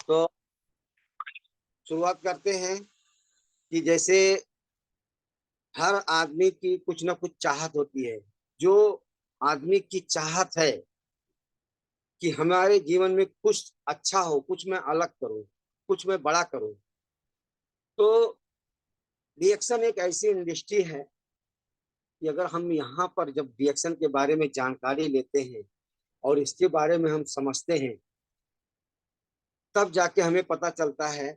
तो शुरुआत करते हैं कि जैसे हर आदमी की कुछ ना कुछ चाहत होती है। जो आदमी की चाहत है कि हमारे जीवन में कुछ अच्छा हो, कुछ मैं अलग करूं, कुछ मैं बड़ा करूं, तो रिएक्शन एक ऐसी इंडस्ट्री है कि अगर हम यहाँ पर जब रिएक्शन के बारे में जानकारी लेते हैं और इसके बारे में हम समझते हैं, तब जाके हमें पता चलता है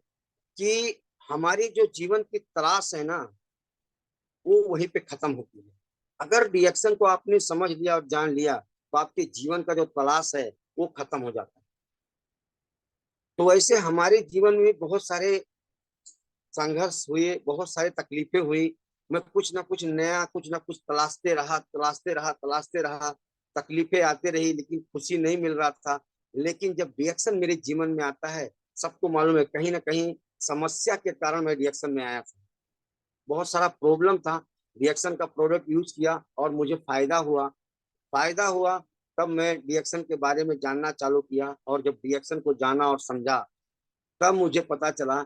कि हमारी जो जीवन की तलाश है ना, वो वहीं पे खत्म होती है। अगर रिएक्शन को आपने समझ लिया और जान लिया, तो आपके जीवन का जो तलाश है वो खत्म हो जाता है। तो वैसे हमारे जीवन में बहुत सारे संघर्ष हुए, बहुत सारी तकलीफें हुई। मैं कुछ ना कुछ नया, कुछ ना कुछ तलाशते रहा, तलाशते रहा, तलाशते रहा। तकलीफें आती रही लेकिन खुशी नहीं मिल रहा था। लेकिन जब रिएक्शन मेरे जीवन में आता है, सबको मालूम है कहीं ना कहीं समस्या के कारण मैं रिएक्शन में आया था। बहुत सारा प्रॉब्लम था। रिएक्शन का प्रोडक्ट यूज किया और मुझे फायदा हुआ। फायदा हुआ तब मैं रिएक्शन के बारे में जानना चालू किया, और जब रिएक्शन को जाना और समझा, तब मुझे पता चला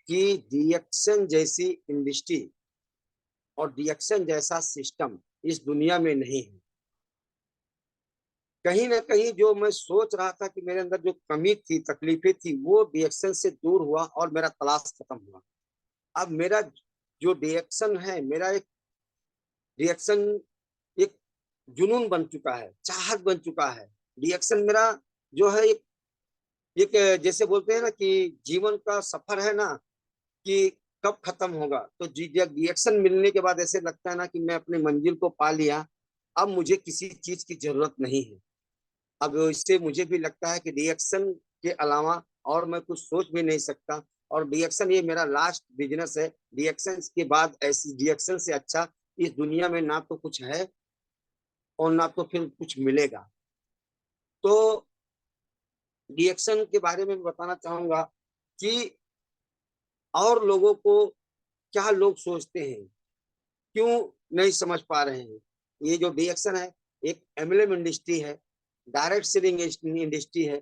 कि रिएक्शन जैसी इंडस्ट्री और रिएक्शन जैसा सिस्टम इस दुनिया में नहीं है। कहीं ना कहीं जो मैं सोच रहा था कि मेरे अंदर जो कमी थी, तकलीफें थी, वो रिएक्शन से दूर हुआ और मेरा तलाश खत्म हुआ। अब मेरा जो रिएक्शन है, मेरा एक रिएक्शन एक जुनून बन चुका है, चाहत बन चुका है। रिएक्शन मेरा जो है एक एक जैसे बोलते हैं ना कि जीवन का सफर है ना, कि कब खत्म होगा। तो जब रिएक्शन मिलने के बाद ऐसे लगता है ना कि मैं अपनी मंजिल को पा लिया। अब मुझे किसी चीज की जरूरत नहीं है। अब इससे मुझे भी लगता है कि रिएक्शन के अलावा और मैं कुछ सोच भी नहीं सकता। और रिएक्शन ये मेरा लास्ट बिजनेस है। रिएक्शन के बाद ऐसी रिएक्शन से अच्छा इस दुनिया में ना तो कुछ है और ना तो फिर कुछ मिलेगा। तो रिएक्शन के बारे में बताना चाहूंगा कि और लोगों को क्या लोग सोचते हैं, क्यों नहीं समझ पा रहे हैं। ये जो रिएक्शन है एक एमएलएम इंडस्ट्री है, डायरेक्ट सेलिंग इंडस्ट्री है।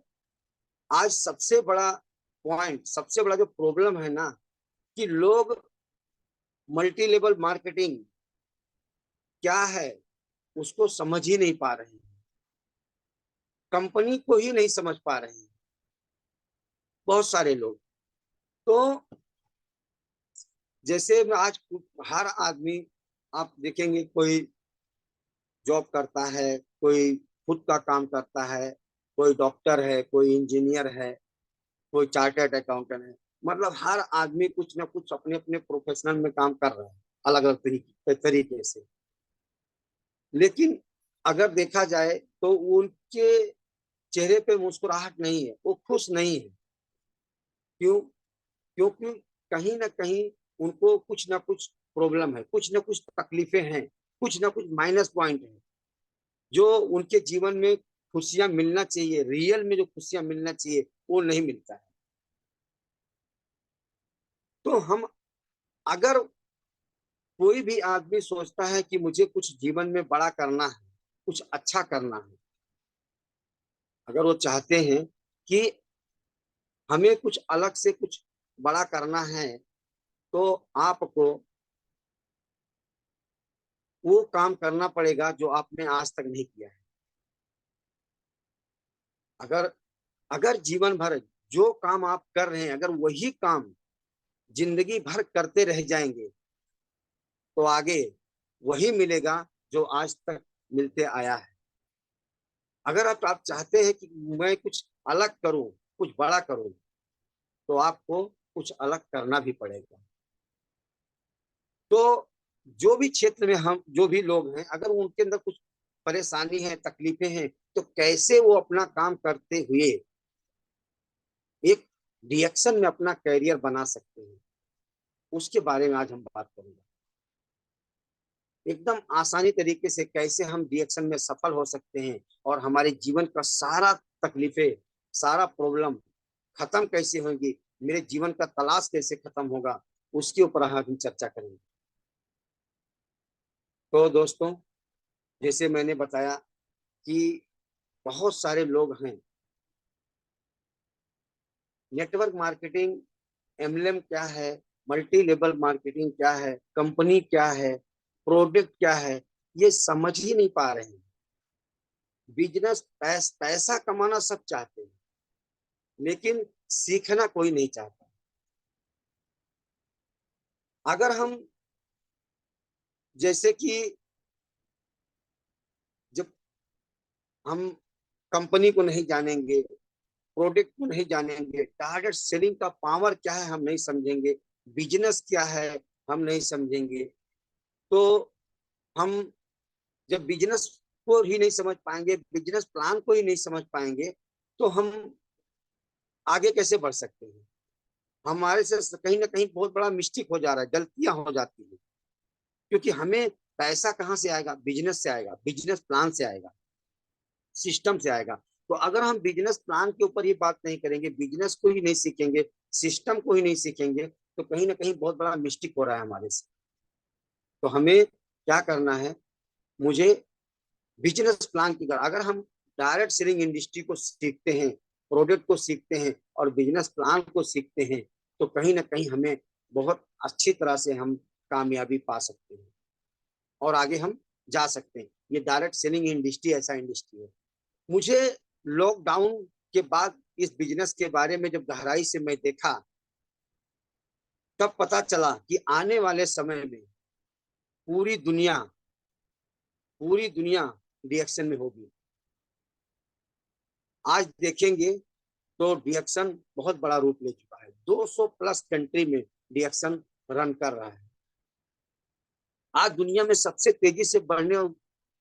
आज सबसे बड़ा पॉइंट, सबसे बड़ा जो प्रॉब्लम है ना, कि लोग मल्टी लेवल मार्केटिंग क्या है उसको समझ ही नहीं पा रहे हैं। कंपनी को ही नहीं समझ पा रहे हैं बहुत सारे लोग। तो जैसे मैं आज हर आदमी, आप देखेंगे कोई जॉब करता है, कोई खुद का काम करता है, कोई डॉक्टर है, कोई इंजीनियर है, कोई चार्टर्ड अकाउंटेंट है। मतलब हर आदमी कुछ ना कुछ अपने अपने प्रोफेशनल में काम कर रहा है, अलग अलग तरीके से। लेकिन अगर देखा जाए तो उनके चेहरे पे मुस्कुराहट नहीं है, वो खुश नहीं है। क्यों? क्योंकि कहीं ना कहीं उनको कुछ ना कुछ प्रॉब्लम है, कुछ ना कुछ तकलीफें हैं, कुछ ना कुछ माइनस पॉइंट है। जो उनके जीवन में खुशियां मिलना चाहिए, रियल में जो खुशियां मिलना चाहिए, वो नहीं मिलता है। तो हम, अगर कोई भी आदमी सोचता है कि मुझे कुछ जीवन में बड़ा करना है, कुछ अच्छा करना है, अगर वो चाहते हैं कि हमें कुछ अलग से कुछ बड़ा करना है, तो आपको वो काम करना पड़ेगा जो आपने आज तक नहीं किया है। अगर अगर जीवन भर जो काम आप कर रहे हैं, अगर वही काम जिंदगी भर करते रह जाएंगे, तो आगे वही मिलेगा जो आज तक मिलते आया है। अगर आप चाहते हैं कि मैं कुछ अलग करूं, कुछ बड़ा करूं, तो आपको कुछ अलग करना भी पड़ेगा। तो जो भी क्षेत्र में हम, जो भी लोग हैं, अगर उनके अंदर कुछ परेशानी है, तकलीफें हैं, तो कैसे वो अपना काम करते हुए एक रिएक्शन में अपना करियर बना सकते हैं, उसके बारे में आज हम बात करेंगे। एकदम आसानी तरीके से कैसे हम रिएक्शन में सफल हो सकते हैं और हमारे जीवन का सारा तकलीफें, सारा प्रॉब्लम खत्म कैसे होंगी, मेरे जीवन का तलाश कैसे खत्म होगा, उसके ऊपर हम चर्चा करेंगे। तो दोस्तों, जैसे मैंने बताया कि बहुत सारे लोग हैं नेटवर्क मार्केटिंग, एमएलएम क्या है, मल्टी लेवल मार्केटिंग क्या है, कंपनी क्या है, प्रोडक्ट क्या है, ये समझ ही नहीं पा रहे हैं। बिजनेस पैसा कमाना सब चाहते हैं, लेकिन सीखना कोई नहीं चाहता। अगर हम, जैसे कि जब हम कंपनी को नहीं जानेंगे, प्रोडक्ट को नहीं जानेंगे, टारगेट सेलिंग का पावर क्या है हम नहीं समझेंगे, बिजनेस क्या है हम नहीं समझेंगे, तो हम जब बिजनेस को ही नहीं समझ पाएंगे, बिजनेस प्लान को ही नहीं समझ पाएंगे, तो हम आगे कैसे बढ़ सकते हैं। हमारे से कहीं ना कहीं बहुत बड़ा मिस्टेक हो जा रहा है, गलतियां हो जाती है, क्योंकि हमें पैसा कहाँ से आएगा, बिजनेस से आएगा, बिजनेस प्लान से आएगा, सिस्टम से आएगा। तो अगर हम बिजनेस प्लान के ऊपर ये बात नहीं करेंगे, बिजनेस को ही नहीं सीखेंगे, सिस्टम को ही नहीं सीखेंगे, तो कहीं ना कहीं बहुत बड़ा मिस्टेक हो रहा है हमारे से। तो हमें क्या करना है, मुझे बिजनेस प्लान की, अगर हम डायरेक्ट सेलिंग इंडस्ट्री को सीखते हैं, प्रोडक्ट को सीखते हैं और बिजनेस प्लान को सीखते हैं, तो कहीं ना कहीं हमें बहुत अच्छी तरह से हम कामयाबी पा सकते हैं और आगे हम जा सकते हैं। ये डायरेक्ट सेलिंग इंडस्ट्री ऐसा इंडस्ट्री है। मुझे लॉकडाउन के बाद इस बिजनेस के बारे में जब गहराई से मैं देखा, तब पता चला कि आने वाले समय में पूरी दुनिया, पूरी दुनिया रिएक्शन में होगी। आज देखेंगे तो रिएक्शन बहुत बड़ा रूप ले चुका है, 200 प्लस कंट्री में रिएक्शन रन कर रहा है। आज दुनिया में सबसे तेजी से बढ़ने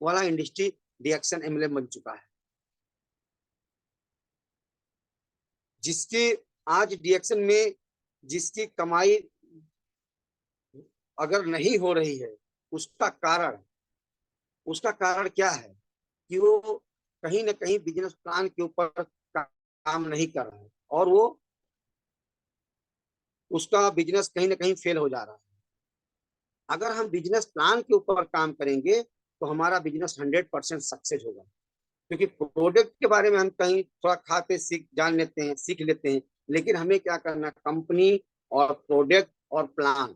वाला इंडस्ट्री रिएक्शन एमएलएम बन चुका है, जिसकी आज रिएक्शन में जिसकी कमाई अगर नहीं हो रही है, उसका कारण उसका कारण क्या है कि वो कहीं ना कहीं बिजनेस प्लान के ऊपर काम नहीं कर रहा है, और वो उसका बिजनेस कहीं ना कहीं फेल हो जा रहा है। अगर हम बिजनेस प्लान के ऊपर काम करेंगे, तो हमारा बिजनेस 100% सक्सेस होगा। क्योंकि प्रोडक्ट के बारे में हम कहीं थोड़ा खाते सीख जान लेते हैं, सीख लेते हैं, लेकिन हमें क्या करना, कंपनी और प्रोडक्ट और प्लान,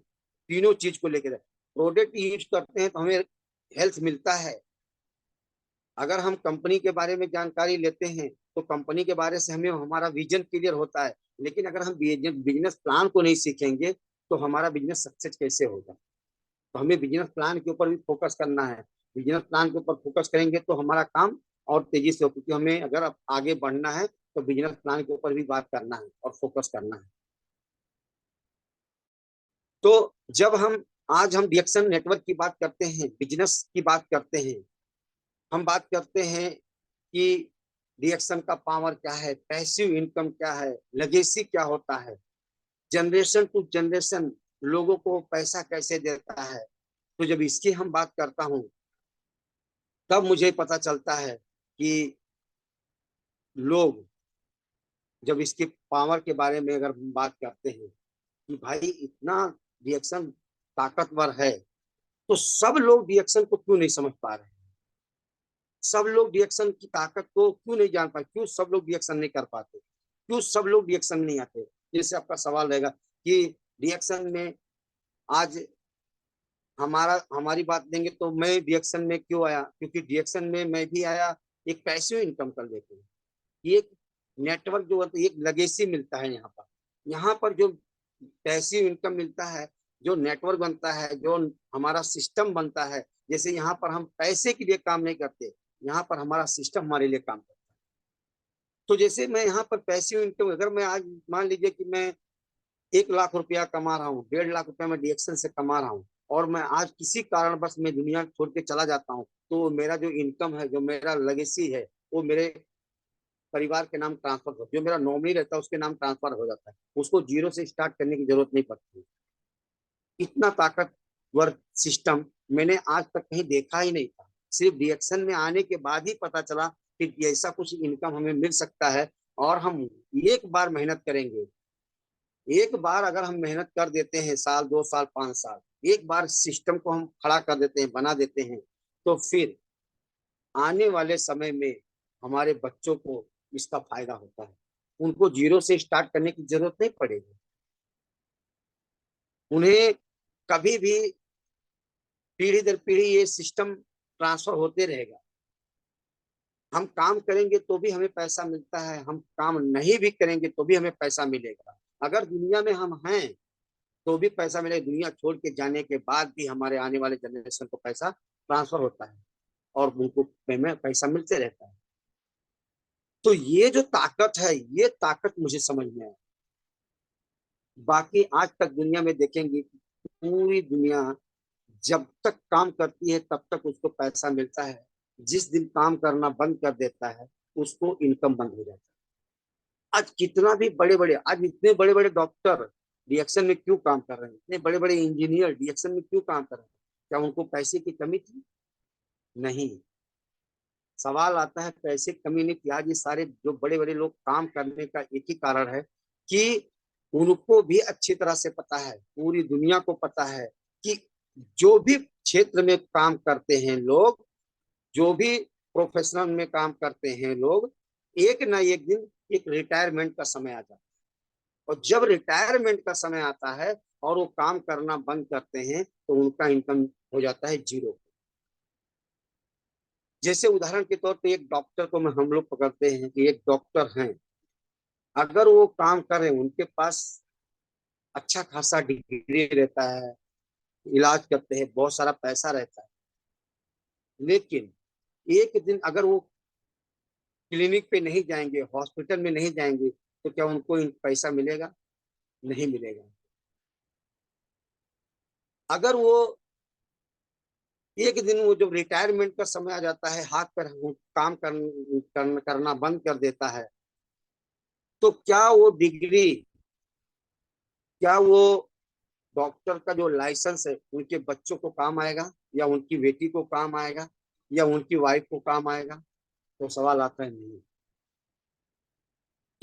तीनों चीज को लेकर। प्रोडक्ट यूज करते हैं तो हमें हेल्थ मिलता है। अगर हम कंपनी के बारे में जानकारी लेते हैं, तो कंपनी के बारे से हमें हमारा विजन क्लियर होता है। लेकिन अगर हम बिजनेस प्लान को नहीं सीखेंगे, तो हमारा बिजनेस सक्सेस कैसे होगा। तो हमें बिजनेस प्लान के ऊपर भी फोकस करना है। बिजनेस प्लान के ऊपर फोकस करेंगे तो हमारा काम और तेजी से हो, क्योंकि हमें अगर आगे बढ़ना है तो बिजनेस प्लान के ऊपर भी बात करना है और फोकस करना है। तो जब हम रिएक्शन नेटवर्क की बात करते हैं, बिजनेस की बात करते हैं, हम बात करते हैं कि रिएक्शन का पावर क्या है, पैसिव इनकम क्या है, लेगेसी क्या होता है, जनरेशन टू जनरेशन लोगों को पैसा कैसे देता है। तो जब इसकी हम बात करता हूँ, तब मुझे पता चलता है कि लोग जब इसके पावर के बारे में अगर हम बात करते हैं कि भाई इतना रिएक्शन ताकतवर है, तो सब लोग रिएक्शन को क्यों नहीं समझ पा रहे हैं, सब लोग रिएक्शन की ताकत को क्यों नहीं जान पाते, क्यों सब लोग रिएक्शन नहीं कर पाते, क्यों सब लोग रिएक्शन नहीं आते। जैसे आपका सवाल रहेगा कि रिएक्शन में आज हमारी बात देंगे तो मैं रिएक्शन में क्यों आया, क्योंकि रिएक्शन में मैं भी आया एक पैसिव इनकम कर लेते हैं। एक नेटवर्क जो होता है, एक लेगेसी मिलता है यहाँ पर जो पैसिव इनकम मिलता है, जो नेटवर्क बनता है, जो हमारा सिस्टम बनता है। जैसे यहाँ पर हम पैसे के लिए काम नहीं करते, यहाँ पर हमारा सिस्टम हमारे लिए काम करता है। तो जैसे मैं यहाँ पर पैसिव इनकम, अगर मैं आज मान लीजिए कि मैं 1 लाख रुपया कमा रहा हूँ, 1.5 लाख रुपया मैं रिएक्शन से कमा रहा हूँ, और मैं आज किसी कारण बस मैं दुनिया छोड़ के चला जाता हूँ, तो मेरा जो इनकम है, जो मेरा लेगेसी है, वो मेरे परिवार के नाम ट्रांसफर हो, जो मेरा नॉमिनी रहता है उसके नाम ट्रांसफर हो जाता है, उसको जीरो से स्टार्ट करने की जरूरत नहीं पड़ती। इतना ताकतवर सिस्टम मैंने आज तक कहीं देखा ही नहीं था। सिर्फ रिएक्शन में आने के बाद ही पता चला कि ऐसा कुछ इनकम हमें मिल सकता है। और हम एक बार मेहनत करेंगे, एक बार अगर हम मेहनत कर देते हैं, साल 2 साल 5 साल, एक बार सिस्टम को हम खड़ा कर देते हैं, बना देते हैं, तो फिर आने वाले समय में हमारे बच्चों को इसका फायदा होता है। उनको जीरो से स्टार्ट करने की जरूरत नहीं पड़ेगी। उन्हें कभी भी पीढ़ी दर पीढ़ी ये सिस्टम ट्रांसफर होते रहेगा। हम काम करेंगे तो भी हमें पैसा मिलता है, हम काम नहीं भी करेंगे तो भी हमें पैसा मिलेगा। अगर दुनिया में हम हैं तो भी पैसा मिलेगा, दुनिया छोड़ के जाने के बाद भी हमारे आने वाले जनरेशन को पैसा ट्रांसफर होता है और उनको पेमेंट पैसा मिलते रहता है। तो ये जो ताकत है, ये ताकत मुझे समझ में है। बाकी आज तक दुनिया में देखेंगे कि पूरी दुनिया जब तक काम करती है तब तक उसको पैसा मिलता है, जिस दिन काम करना बंद कर देता है उसको इनकम बंद हो जाता है। आज कितना भी बड़े बड़े, आज इतने बड़े बड़े डॉक्टर रिएक्शन में क्यों काम कर रहे हैं, इतने बड़े बड़े इंजीनियर रिएक्शन में क्यों काम कर रहे हैं? क्या उनको पैसे की कमी थी? नहीं। सवाल आता है पैसे की कमी नहीं थी। आज ये सारे जो बड़े बड़े लोग काम करने का एक ही कारण है कि उनको भी अच्छी तरह से पता है, पूरी दुनिया को पता है कि जो भी क्षेत्र में काम करते हैं लोग, जो भी प्रोफेशनल में काम करते हैं लोग, एक ना एक दिन एक रिटायरमेंट का समय आ जाता है। और जब रिटायरमेंट का समय आता है और वो काम करना बंद करते हैं तो उनका इनकम हो जाता है जीरो। जैसे उदाहरण के तौर पे एक डॉक्टर को हम लोग पकड़ते हैं कि एक डॉक्टर हैं, अगर वो काम कर रहे हैं, उनके पास अच्छा खासा डिग्री रहता है, इलाज करते हैं, बहुत सारा पैसा रहता है, लेकिन एक दिन अगर वो क्लिनिक पे नहीं जाएंगे, हॉस्पिटल में नहीं जाएंगे, तो क्या उनको पैसा मिलेगा? नहीं मिलेगा। अगर वो एक दिन वो जब रिटायरमेंट का समय आ जाता है, हाथ पर काम करना बंद कर देता है, तो क्या वो डिग्री, क्या वो डॉक्टर का जो लाइसेंस है उनके बच्चों को काम आएगा, या उनकी बेटी को काम आएगा, या उनकी वाइफ को काम आएगा? तो सवाल आता है नहीं।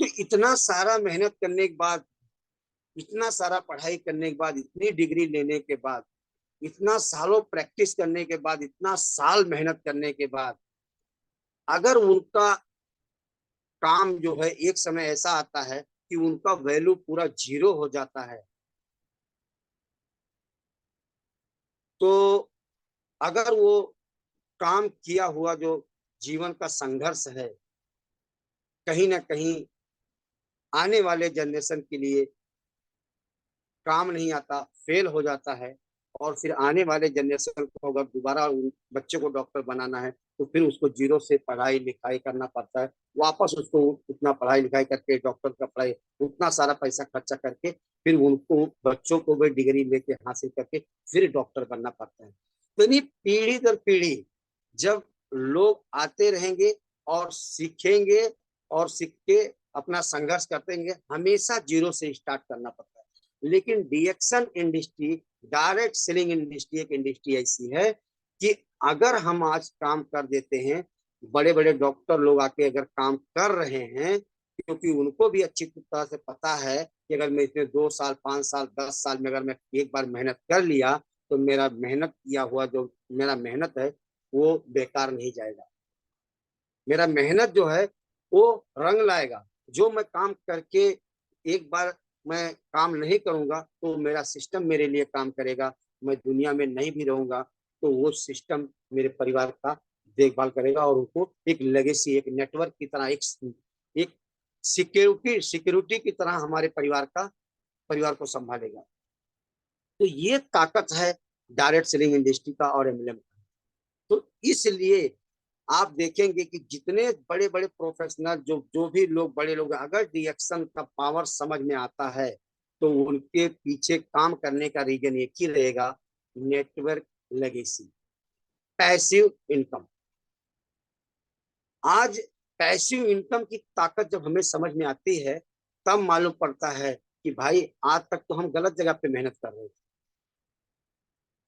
तो इतना सारा मेहनत करने के बाद, इतना सारा पढ़ाई करने के बाद, इतनी डिग्री लेने के बाद, इतना सालों प्रैक्टिस करने के बाद, इतना साल मेहनत करने के बाद, अगर उनका काम जो है एक समय ऐसा आता है कि उनका वैल्यू पूरा जीरो हो जाता है, तो अगर वो काम किया हुआ जो जीवन का संघर्ष है, कहीं ना कहीं आने वाले जनरेशन के लिए काम नहीं आता, फेल हो जाता है। और फिर आने वाले जनरेशन को अगर दोबारा बच्चे को डॉक्टर बनाना है तो फिर उसको जीरो से पढ़ाई लिखाई करना पड़ता है, वापस उसको उतना पढ़ाई लिखाई करके डॉक्टर का पढ़ाई, उतना सारा पैसा खर्चा करके फिर उनको बच्चों को भी डिग्री लेके हासिल करके फिर डॉक्टर बनना पड़ता है। तो नहीं, पीढ़ी दर पीढ़ी जब लोग आते रहेंगे और सीखेंगे और सीख के अपना संघर्ष करते रहेंगे, हमेशा जीरो से स्टार्ट करना पड़ता है। लेकिन डीएक्शन इंडस्ट्री, डायरेक्ट सेलिंग इंडस्ट्री, एक इंडस्ट्री ऐसी है कि अगर हम आज काम कर देते हैं, बड़े बड़े डॉक्टर लोग आके अगर काम कर रहे हैं, क्योंकि उनको भी अच्छी तरह से पता है कि अगर मैं इसमें 2 साल 5 साल 10 साल में अगर मैं एक बार मेहनत कर लिया तो मेरा मेहनत किया हुआ जो मेरा मेहनत है वो बेकार नहीं जाएगा। मेरा मेहनत जो है वो रंग लाएगा। जो मैं काम करके एक बार मैं काम नहीं करूंगा तो मेरा सिस्टम मेरे लिए काम करेगा। मैं दुनिया में नहीं भी रहूंगा तो वो सिस्टम मेरे परिवार का देखभाल करेगा और उनको एक लेगेसी, एक नेटवर्क की तरह, एक सिक्योरिटी सिक्योरिटी की तरह हमारे परिवार को संभालेगा। तो ये ताकत है डायरेक्ट सेलिंग इंडस्ट्री का और एमएलएम का। तो इसलिए आप देखेंगे कि जितने बड़े बड़े प्रोफेशनल, जो जो भी लोग बड़े लोग हैं, अगर रिएक्शन का पावर समझ में आता है तो उनके पीछे काम करने का रीजन एक ही रहेगा, नेटवर्क लेगेसी, पैसिव इनकम। आज पैसिव इनकम की ताकत जब हमें समझ में आती है तब मालूम पड़ता है कि भाई आज तक तो हम गलत जगह पे मेहनत कर रहे थे।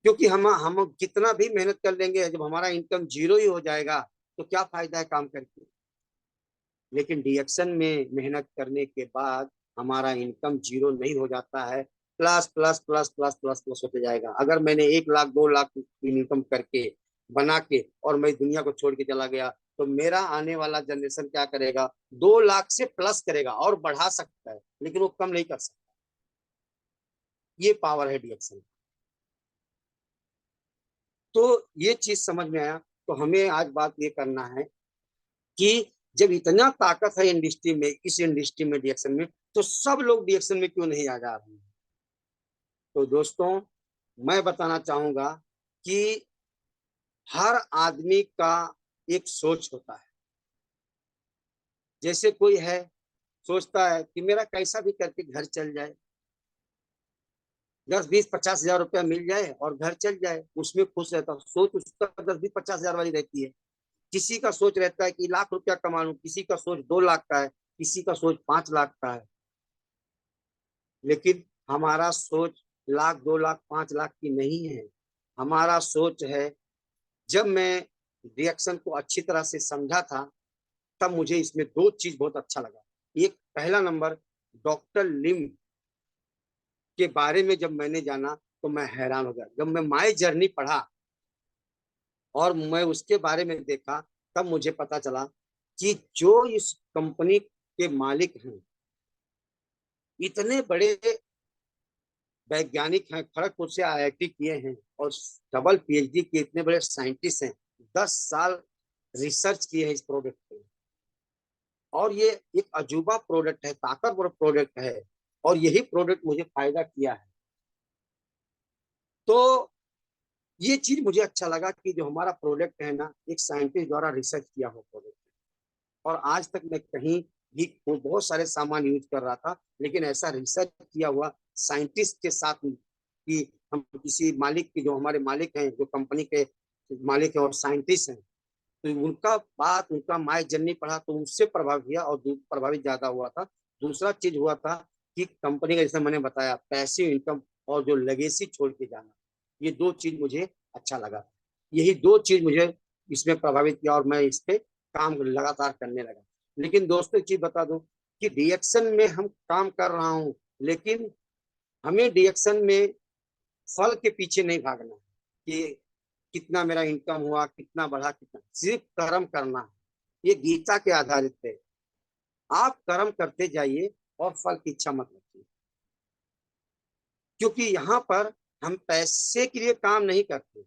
क्योंकि हम कितना भी मेहनत कर लेंगे, जब हमारा इनकम जीरो ही हो जाएगा तो क्या फायदा है काम करके। लेकिन डीएक्शन में मेहनत करने के बाद हमारा इनकम जीरो नहीं हो जाता है, plus plus plus plus plus plus होते जाएगा। अगर मैंने 1 लाख 2 लाख इनकम करके बना के और मैं दुनिया को छोड़ के चला गया तो मेरा आने वाला जनरेशन क्या करेगा, 2 लाख से प्लस करेगा और बढ़ा सकता है, लेकिन वो कम नहीं कर सकता। ये पावर है डीएक्शन। तो ये चीज समझ में आया। तो हमें आज बात ये करना है कि जब इतना ताकत है इंडस्ट्री में, इस इंडस्ट्री में डीएक्शन में, तो सब लोग डीएक्शन में क्यों नहीं आ जा रहे हैं। तो दोस्तों, मैं बताना चाहूंगा कि हर आदमी का एक सोच होता है। जैसे कोई है, सोचता है कि मेरा कैसा भी करके घर चल जाए, 10 20 50 हजार रुपया मिल जाए और घर चल जाए, उसमें खुश रहता है। सोच उसका 10 20 50 हजार वाली रहती है। किसी का सोच रहता है कि लाख रुपया कमा लूं, किसी का सोच 2 लाख का है, किसी का सोच 5 लाख का है। लेकिन हमारा सोच लाख 2 लाख 5 लाख की नहीं है। हमारा सोच है, जब मैं रिएक्शन को अच्छी तरह से समझा था, तब मुझे इसमें 2 चीज बहुत अच्छा लगा। एक, पहला नंबर, डॉक्टर लिम के बारे में जब मैंने जाना तो मैं हैरान हो गया। जब मैं माई जर्नी पढ़ा और मैं उसके बारे में देखा, तब मुझे पता चला कि जो इस कंपनी के मालिक हैं, इतने बड़े वैज्ञानिक हैं, खड़गपुर से आईआईटी किए हैं और डबल पीएचडी के इतने बड़े साइंटिस्ट हैं, 10 साल रिसर्च किए हैं इस प्रोडक्ट पे। और ये एक अजूबा प्रोडक्ट है, ताकतवर प्रोडक्ट है, और यही प्रोडक्ट मुझे फायदा किया है। तो ये चीज मुझे अच्छा लगा कि जो हमारा प्रोडक्ट है ना, एक साइंटिस्ट द्वारा रिसर्च किया हुआ प्रोडक्ट है। और आज तक मैं कहीं भी बहुत सारे सामान यूज कर रहा था, लेकिन ऐसा रिसर्च किया हुआ साइंटिस्ट के साथ कि हम किसी मालिक की, जो हमारे मालिक हैं, जो कंपनी के मालिक है और साइंटिस्ट हैं, तो उनका बात, उनका माई जर्नी पढ़ा तो उससे प्रभावित किया और प्रभावित ज्यादा हुआ था। दूसरा चीज हुआ था कि कंपनी का, जैसे मैंने बताया, पैसिव इनकम और जो लेगेसी छोड़ के जाना, ये 2 चीज मुझे अच्छा लगा। यही 2 चीज मुझे इसमें प्रभावित किया और मैं इस पे काम लगातार करने लगा। लेकिन दोस्तों, एक चीज बता दूं कि रिएक्शन में हम काम कर रहा हूं, लेकिन हमें रिएक्शन में फल के पीछे नहीं भागना है कि कितना मेरा इनकम हुआ, कितना बढ़ा, कितना, सिर्फ कर्म करना है। ये गीता के आधारित है। आप कर्म करते जाइए और फल की इच्छा मत रखिए, क्योंकि यहाँ पर हम पैसे के लिए काम नहीं करते।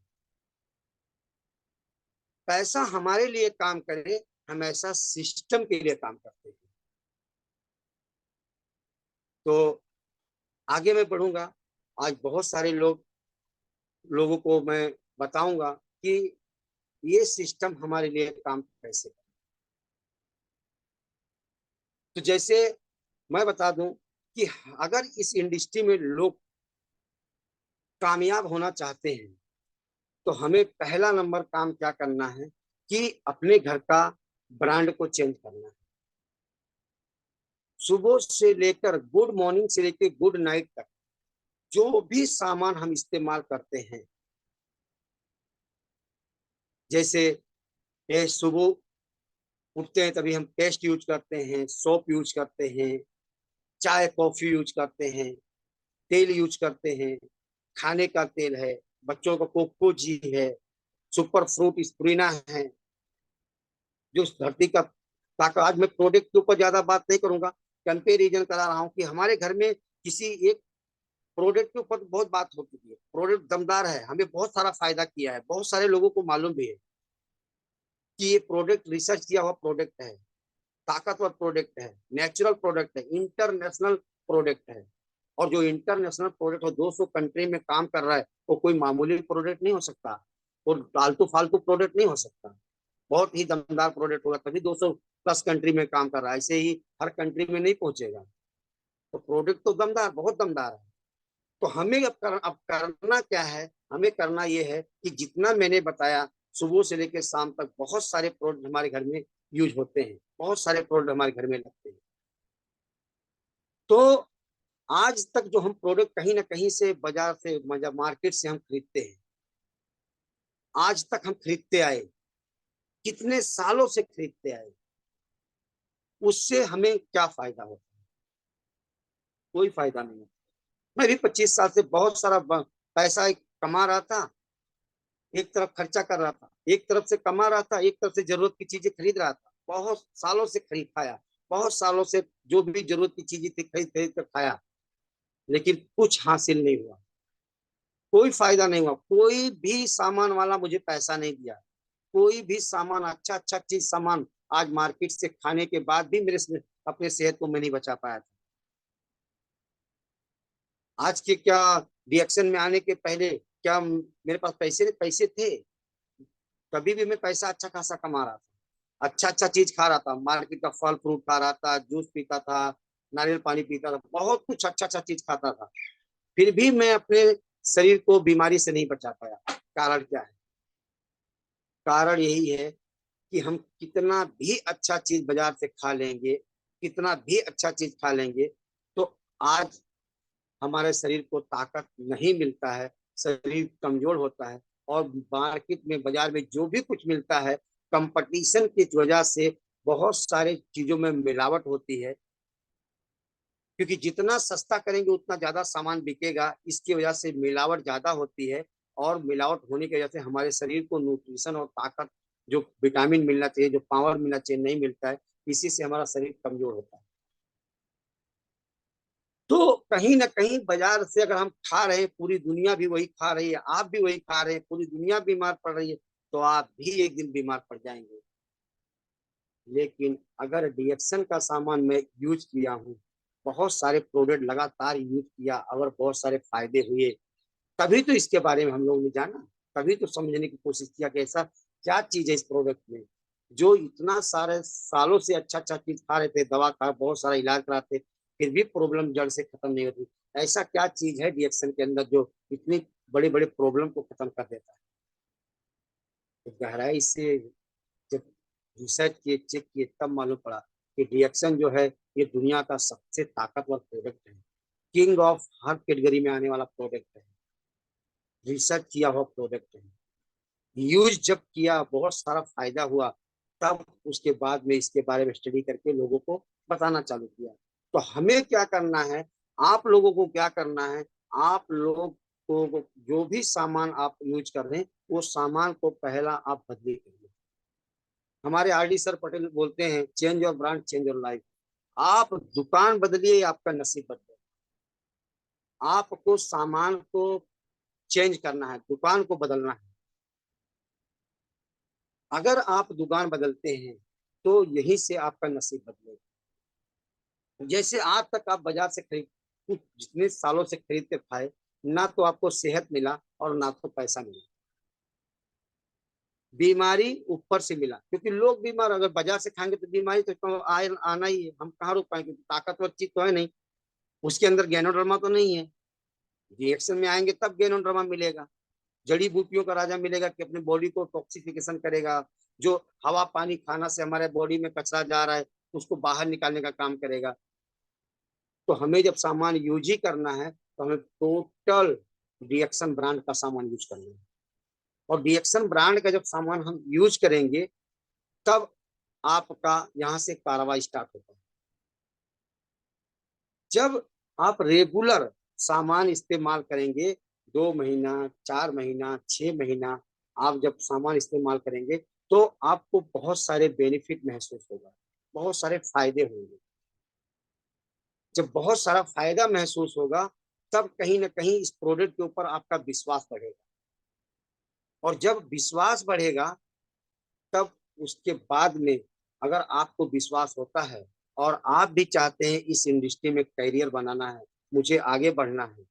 पैसा हमारे लिए काम करे, हम ऐसा सिस्टम के लिए काम करते हैं। तो आगे मैं बढ़ूंगा। आज बहुत सारे लोगों को मैं बताऊंगा कि ये सिस्टम हमारे लिए काम कैसे करे। तो जैसे मैं बता दूं कि अगर इस इंडस्ट्री में लोग कामयाब होना चाहते हैं, तो हमें पहला नंबर काम क्या करना है कि अपने घर का ब्रांड को चेंज करना है। सुबह से लेकर गुड मॉर्निंग से लेकर गुड नाइट तक जो भी सामान हम इस्तेमाल करते हैं, जैसे सुबह उठते हैं तभी हम पेस्ट यूज करते हैं, सोप यूज करते हैं, चाय कॉफी यूज करते हैं, तेल यूज करते हैं, खाने का तेल है, बच्चों का कोको जी है, सुपर फ्रूट स्प्रीना है, जो धरती का ताकत। आज मैं प्रोडक्ट के ऊपर ज्यादा बात नहीं करूंगा, कंपेरिजन करा रहा हूँ कि हमारे घर में किसी एक प्रोडक्ट के ऊपर बहुत बात हो चुकी है। प्रोडक्ट दमदार है, हमें बहुत सारा फायदा किया है, बहुत सारे लोगों को मालूम भी है कि ये प्रोडक्ट रिसर्च किया हुआ प्रोडक्ट है, ताकतवर प्रोडक्ट है, नेचुरल प्रोडक्ट है, इंटरनेशनल प्रोडक्ट है। और जो इंटरनेशनल प्रोडक्ट हो, 200 कंट्री में काम कर रहा है, वो कोई मामूली प्रोडक्ट नहीं हो सकता, वो फालतू फालतू प्रोडक्ट नहीं हो सकता। बहुत ही दमदार प्रोडक्ट होगा, तभी 200 प्लस कंट्री में काम कर रहा है। ऐसे ही हर कंट्री में नहीं पहुंचेगा। तो प्रोडक्ट तो दमदार, बहुत दमदार है। तो हमें अब करना क्या है, हमें करना ये है कि जितना मैंने बताया, सुबह से लेकर शाम तक बहुत सारे प्रोडक्ट हमारे घर में यूज होते हैं, बहुत सारे प्रोडक्ट हमारे घर में लगते हैं। तो आज तक जो हम प्रोडक्ट कहीं ना कहीं से, बाजार से, मार्केट से हम खरीदते हैं, आज तक हम खरीदते आए, कितने सालों से खरीदते आए, उससे हमें क्या फायदा होता है? कोई फायदा नहीं है। मैं भी 25 साल से बहुत सारा पैसा कमा रहा था, एक तरफ खर्चा कर रहा था, एक तरफ से कमा रहा था, एक तरफ से जरूरत की चीजें खरीद रहा था, बहुत सालों से खरीद खाया, बहुत सालों से जो भी जरूरत की चीजें थी खरीद खरीद कर खाया, लेकिन कुछ हासिल नहीं हुआ, कोई फायदा नहीं हुआ। कोई भी सामान वाला मुझे पैसा नहीं दिया, कोई भी सामान, अच्छा अच्छा चीज सामान आज मार्केट से खाने के बाद भी मेरे अपने सेहत को मैं नहीं बचा पाया था। आज के क्या रिएक्शन में आने के पहले क्या मेरे पास पैसे पैसे थे? कभी भी मैं पैसा अच्छा खासा कमा रहा था, अच्छा अच्छा चीज खा रहा था, मार्केट का फल फ्रूट खा रहा था, जूस पीता था, नारियल पानी पीता था, बहुत कुछ अच्छा अच्छा चीज खाता था, फिर भी मैं अपने शरीर को बीमारी से नहीं बचा पाया। कारण क्या है? कारण यही है कि हम कितना भी अच्छा चीज बाजार से खा लेंगे, कितना भी अच्छा चीज खा लेंगे, तो आज हमारे शरीर को ताकत नहीं मिलता है, शरीर कमजोर होता है। और मार्केट में बाजार में जो भी कुछ मिलता है, कंपटीशन की वजह से बहुत सारे चीजों में मिलावट होती है, क्योंकि जितना सस्ता करेंगे उतना ज्यादा सामान बिकेगा, इसकी वजह से मिलावट ज्यादा होती है। और मिलावट होने की वजह से हमारे शरीर को न्यूट्रिशन और ताकत, जो विटामिन मिलना चाहिए, जो पावर मिलना चाहिए, नहीं मिलता है। इसी से हमारा शरीर कमजोर होता है। तो कहीं ना कहीं बाजार से अगर हम खा रहे हैं, पूरी दुनिया भी वही खा रही है, आप भी वही खा रहे हैं, पूरी दुनिया बीमार पड़ रही है, तो आप भी एक दिन बीमार पड़ जाएंगे। लेकिन अगर डीएक्शन का सामान मैं यूज किया हूँ, बहुत सारे प्रोडक्ट लगातार यूज किया, अगर बहुत सारे फायदे हुए, तभी तो इसके बारे में हम लोग ने जाना, तभी तो समझने की कोशिश किया कि ऐसा क्या चीज है इस प्रोडक्ट में, जो इतना सारे सालों से अच्छा अच्छा चीज खा रहे थे, दवा खा, बहुत सारा इलाज कराते, फिर भी प्रॉब्लम जड़ से खत्म नहीं होती। ऐसा क्या चीज है डीएक्शन के अंदर जो इतनी बड़े बड़े प्रॉब्लम को खत्म कर देता है? तो गहराई से जब रिसर्च किए, चेक किए, तब मालूम पड़ा कि डीएक्शन जो है, ये दुनिया का सबसे ताकतवर प्रोडक्ट है, किंग ऑफ हर कैटेगरी में आने वाला प्रोडक्ट है, रिसर्च किया हुआ प्रोडक्ट है, यूज जब किया बहुत सारा फायदा हुआ, तब उसके बाद में इसके बारे में स्टडी करके लोगों को बताना चालू किया। तो हमें क्या करना है, आप लोगों को क्या करना है, आप लोग को जो भी सामान आप यूज कर रहे हैं, वो सामान को पहला आप बदली करिए। हमारे आरडी सर पटेल बोलते हैं, change your brand change your life. आप दुकान बदलिए, आपका नसीब बदले। आपको सामान को चेंज करना है, दुकान को बदलना है। अगर आप दुकान बदलते हैं तो यहीं से आपका नसीब बदलेगा। जैसे आज तक आप बाजार से खरीद, कुछ जितने सालों से खरीद के खाए, ना तो आपको सेहत मिला और ना तो पैसा मिला, बीमारी ऊपर से मिला। क्योंकि लोग बीमार, अगर बाजार से खाएंगे तो बीमारी तो आना ही है, हम कहाँ रुक पाएंगे, ताकतवर चीज तो है नहीं, उसके अंदर गैनोडर्मा तो नहीं है। रिएक्शन में आएंगे तब गैनोडर्मा मिलेगा, जड़ी बूटियों का राजा मिलेगा कि अपने बॉडी को टॉक्सिफिकेशन करेगा, जो हवा पानी खाना से हमारे बॉडी में कचरा जा रहा है, उसको बाहर निकालने का काम करेगा। तो हमें जब सामान यूज ही करना है, तो हमें टोटल रिएक्शन ब्रांड का सामान यूज करना है। और रिएक्शन ब्रांड का जब सामान हम यूज करेंगे, तब आपका यहाँ से कार्रवाई स्टार्ट होता है। जब आप रेगुलर सामान इस्तेमाल करेंगे, 2 महीना, 4 महीना, 6 महीना, आप जब सामान इस्तेमाल करेंगे, तो आपको बहुत सारे बेनिफिट महसूस होगा, बहुत सारे फायदे होंगे। जब बहुत सारा फायदा महसूस होगा, तब कहीं ना कहीं इस प्रोडक्ट के ऊपर आपका विश्वास बढ़ेगा। और जब विश्वास बढ़ेगा, तब उसके बाद में अगर आपको विश्वास होता है और आप भी चाहते हैं इस इंडस्ट्री में करियर बनाना है, मुझे आगे बढ़ना है,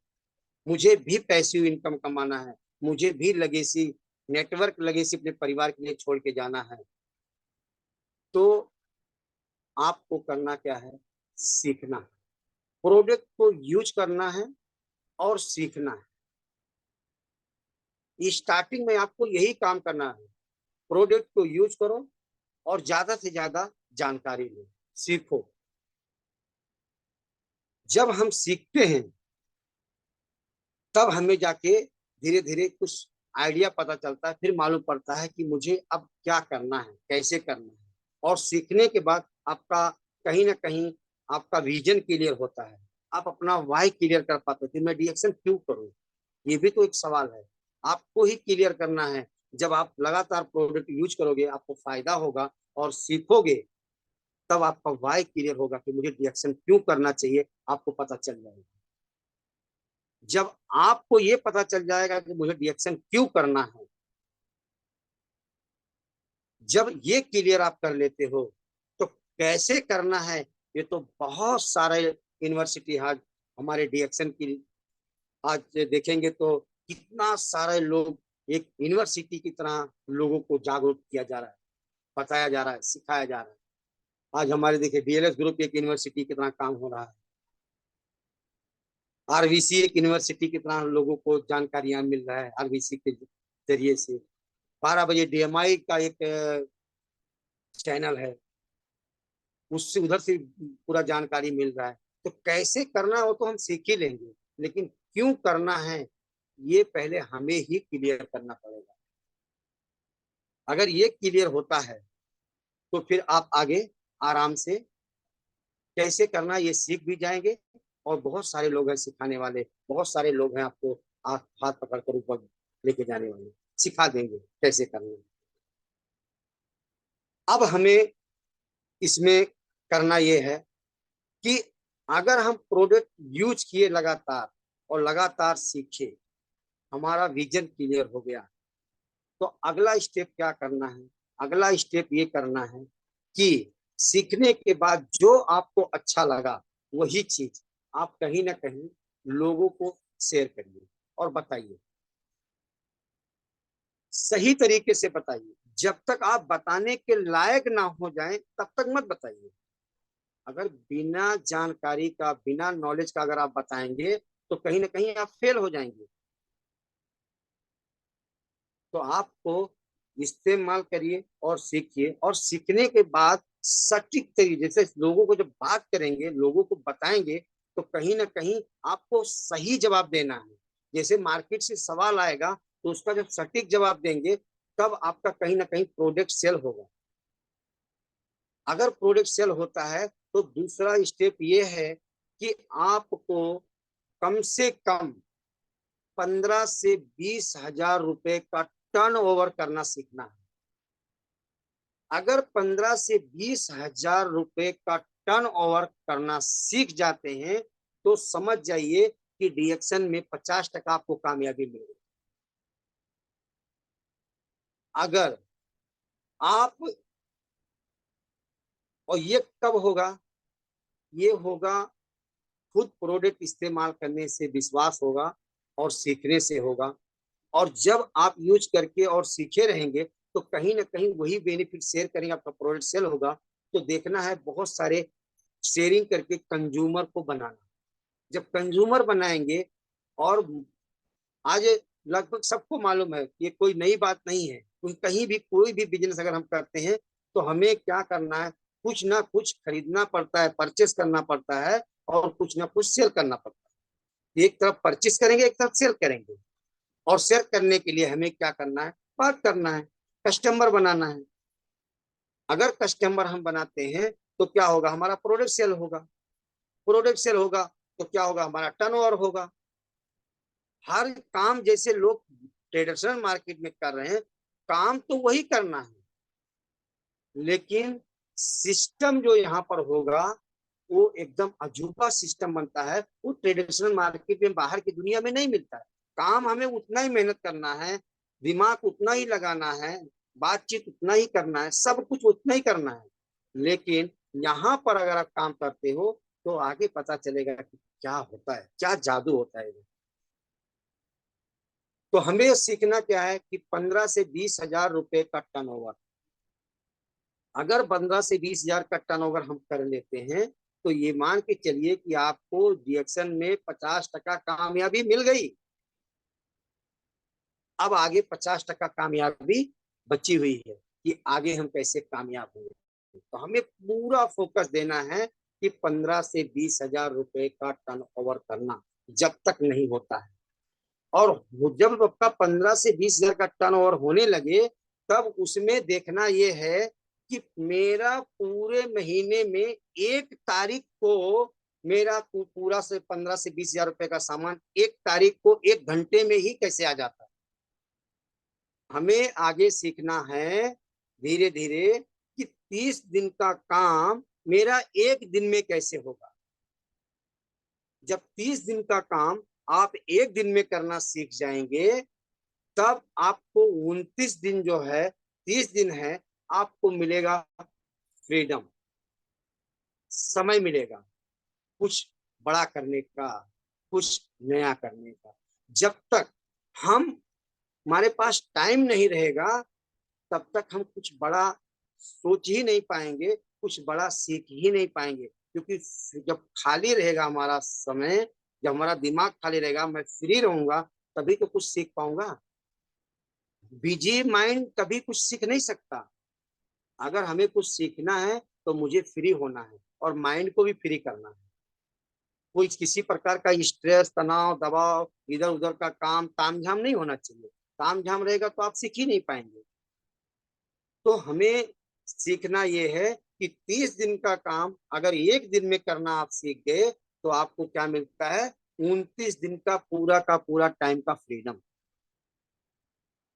मुझे भी पैसिव इनकम कमाना है, मुझे भी लगेसी, नेटवर्क लगेसी अपने परिवार के लिए छोड़ के जाना है, तो आपको करना क्या है? सीखना है, प्रोडक्ट को यूज करना है और सीखना है। स्टार्टिंग में आपको यही काम करना है, प्रोडक्ट को यूज करो और ज्यादा से ज्यादा जानकारी लो, सीखो। जब हम सीखते हैं, तब हमें जाके धीरे धीरे कुछ आइडिया पता चलता है, फिर मालूम पड़ता है कि मुझे अब क्या करना है, कैसे करना है। और सीखने के बाद आपका कहीं ना कहीं आपका विजन क्लियर होता है, आप अपना वाई क्लियर कर पाते हो कि मैं रिएक्शन क्यों करूं। ये भी तो एक सवाल है, आपको ही क्लियर करना है जब आप लगातार प्रोडक्ट यूज करोगे, आपको फायदा होगा और सीखोगे, तब आपका वाई क्लियर होगा कि मुझे रिएक्शन क्यों करना चाहिए, आपको पता चल जाएगा। जब आपको ये पता चल जाएगा कि मुझे रिएक्शन क्यों करना है, जब ये क्लियर आप कर लेते हो, तो कैसे करना है, ये तो बहुत सारे यूनिवर्सिटी आज हमारे रिएक्शन की आज देखेंगे तो कितना सारे लोग एक यूनिवर्सिटी की तरह लोगों को जागरूक किया जा रहा है, बताया जा रहा है, सिखाया जा रहा है। आज हमारे देखिए डीएलएस ग्रुप एक यूनिवर्सिटी की तरह काम हो रहा है, आरबीसी एक यूनिवर्सिटी की तरह लोगों को जानकारियां मिल रहा है आरबीसी के जरिए से। 12 बजे डीएमआई का एक चैनल है, उससे उधर से पूरा जानकारी मिल रहा है। तो कैसे करना हो तो हम सीख ही लेंगे, लेकिन क्यों करना है ये पहले हमें ही क्लियर करना पड़ेगा। अगर ये क्लियर होता है तो फिर आप आगे आराम से कैसे करना ये सीख भी जाएंगे। और बहुत सारे लोग हैं सिखाने वाले, बहुत सारे लोग हैं आपको हाथ हाथ पकड़ कर ऊपर लेके जाने वाले, सिखा देंगे कैसे करना। अब हमें इसमें करना ये है कि अगर हम प्रोडक्ट यूज किए लगातार और लगातार सीखे, हमारा विजन क्लियर हो गया, तो अगला स्टेप क्या करना है। अगला स्टेप ये करना है कि सीखने के बाद जो आपको अच्छा लगा वही चीज आप कहीं ना कहीं लोगों को शेयर करिए और बताइए, सही तरीके से बताइए। जब तक आप बताने के लायक ना हो जाएं तब तक मत बताइए। अगर बिना जानकारी का, बिना नॉलेज का अगर आप बताएंगे तो कहीं ना कहीं आप फेल हो जाएंगे। तो आपको इस्तेमाल करिए और सीखिए, और सीखने के बाद सटीक तरीके से लोगों को जब बात करेंगे, लोगों को बताएंगे, तो कहीं ना कहीं आपको सही जवाब देना है। जैसे मार्केट से सवाल आएगा तो उसका जब सटीक जवाब देंगे, तब आपका कहीं ना कहीं प्रोडक्ट सेल होगा। अगर प्रोडक्ट सेल होता है तो दूसरा स्टेप ये है कि आपको कम से कम 15 से 20 हजार रुपए का टर्न ओवर करना सीखना है। अगर 15 से 20 हजार रुपए का टर्न ओवर करना सीख जाते हैं तो समझ जाइए कि रिएक्शन में 50% आपको कामयाबी मिलेगी। अगर आप, और ये कब होगा, ये होगा खुद प्रोडक्ट इस्तेमाल करने से विश्वास होगा और सीखने से होगा। और जब आप यूज करके और सीखे रहेंगे तो कहीं ना कहीं वही बेनिफिट शेयर करेंगे, आपका प्रोडक्ट सेल होगा। तो देखना है बहुत सारे शेयरिंग करके कंज्यूमर को बनाना। जब कंज्यूमर बनाएंगे, और आज लगभग सबको मालूम है ये कोई नई बात नहीं है, कहीं भी कोई भी बिजनेस अगर हम करते हैं तो हमें क्या करना है, कुछ ना कुछ खरीदना पड़ता है, परचेस करना पड़ता है, और कुछ ना कुछ सेल करना पड़ता है। एक तरफ परचेस करेंगे, एक तरफ सेल करेंगे। और शेयर करने के लिए हमें क्या करना है, बात करना है, कस्टमर बनाना है। अगर कस्टमर हम बनाते हैं तो क्या होगा, हमारा प्रोडक्ट सेल होगा। प्रोडक्ट सेल होगा तो क्या होगा, हमारा टर्नओवर होगा। हर काम जैसे लोग ट्रेडिशनल मार्केट में कर रहे हैं, काम तो वही करना है, लेकिन सिस्टम जो यहाँ पर होगा वो एकदम अजूबा सिस्टम बनता है। वो ट्रेडिशनल मार्केट में, बाहर की दुनिया में नहीं मिलता है। काम हमें उतना ही मेहनत करना है, दिमाग उतना ही लगाना है, बातचीत उतना ही करना है, सब कुछ उतना ही करना है। लेकिन यहाँ पर अगर आप काम करते हो तो आगे पता चलेगा कि क्या होता है, क्या जादू होता है। तो हमें सीखना क्या है कि 15 से 20 हजार रुपए का टर्नओवर, अगर 15 से 20 हजार का टर्नओवर हम कर लेते हैं तो ये मान के चलिए कि आपको रिएक्शन में 50% कामयाबी मिल गई। अब आगे 50% कामयाबी बची हुई है कि आगे हम कैसे कामयाब होंगे। तो हमें पूरा फोकस देना है कि 15 से 20 हजार रुपए का टर्नओवर करना जब तक नहीं होता है। और जब आपका 15 से 20 हजार का टर्नओवर होने लगे, तब उसमें देखना यह है कि मेरा पूरे महीने में 1 तारीख को मेरा पूरा से 15 से 20 हजार रुपए का सामान 1 तारीख को 1 घंटे में ही कैसे आ जाता है। हमें आगे सीखना है धीरे धीरे कि 30 दिन का काम मेरा एक दिन में कैसे होगा। जब 30 दिन का काम आप एक दिन में करना सीख जाएंगे, तब आपको 29 दिन जो है, 30 दिन है, आपको मिलेगा फ्रीडम, समय मिलेगा कुछ बड़ा करने का, कुछ नया करने का। जब तक हम हमारे पास टाइम नहीं रहेगा, तब तक हम कुछ बड़ा सोच ही नहीं पाएंगे, कुछ बड़ा सीख ही नहीं पाएंगे। क्योंकि जब खाली रहेगा हमारा समय, जब हमारा दिमाग खाली रहेगा, मैं फ्री रहूंगा, तभी तो कुछ सीख पाऊंगा। बिजी माइंड कभी कुछ सीख नहीं सकता। अगर हमें कुछ सीखना है तो मुझे फ्री होना है और माइंड को भी फ्री करना है। कोई किसी प्रकार का स्ट्रेस, तनाव, दबाव, इधर उधर का काम तामझाम नहीं होना चाहिए। तामझाम रहेगा तो आप सीख ही नहीं पाएंगे। तो हमें सीखना ये है कि 30 दिन का काम अगर एक दिन में करना आप सीख गए, तो आपको क्या मिलता है, 29 दिन का पूरा टाइम का फ्रीडम।